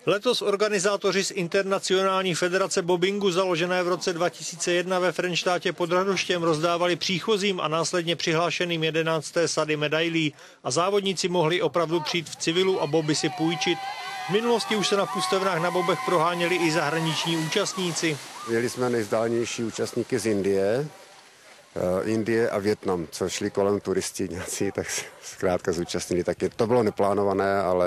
Letos organizátoři z Internacionální federace bobingu, založené v roce 2001 ve Frenštátě pod Radoštěm, rozdávali příchozím a následně přihlášeným 11. sady medailí a závodníci mohli opravdu přijít v civilu a boby si půjčit. V minulosti už se na pustevnách na bobech proháněli i zahraniční účastníci. Měli jsme nejvzdálenější účastníky z Indie a Vietnam, co šli kolem turisti nějací, tak se zkrátka zúčastnili. Tak to bylo neplánované, ale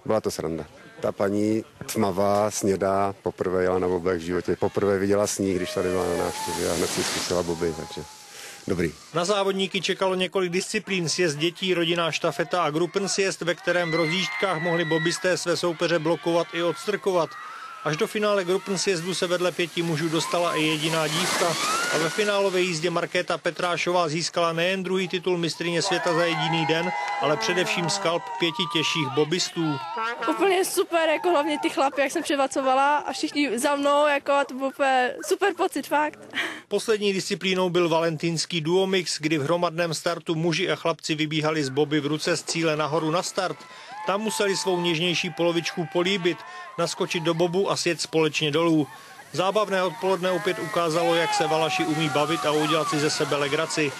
byla to sranda. Ta paní tmavá, snědá, poprvé jela na bobech v životě, poprvé viděla sníh, když tady byla na návštěvě a hned si zkusila boby, takže dobrý. Na závodníky čekalo několik disciplín, sjezd dětí, rodinná štafeta a grupensjezd, ve kterém v rozjížďkách mohli bobisté své soupeře blokovat i odstrkovat. Až do finále grupensjezdu se vedle 5 mužů dostala i jediná dívka a ve finálové jízdě Markéta Petrášová získala nejen druhý titul mistryně světa za jediný den, ale především skalp 5 těžších bobistů. Úplně super, jako hlavně ty chlapy, jak jsem převacovala a všichni za mnou, jako to byl úplně super pocit, fakt. Poslední disciplínou byl valentýnský duomix, kdy v hromadném startu muži a chlapci vybíhali z boby v ruce z cíle nahoru na start. Tam museli svou něžnější polovičku políbit, naskočit do bobu a sjet společně dolů. Zábavné odpoledne opět ukázalo, jak se Valaši umí bavit a udělat si ze sebe legraci.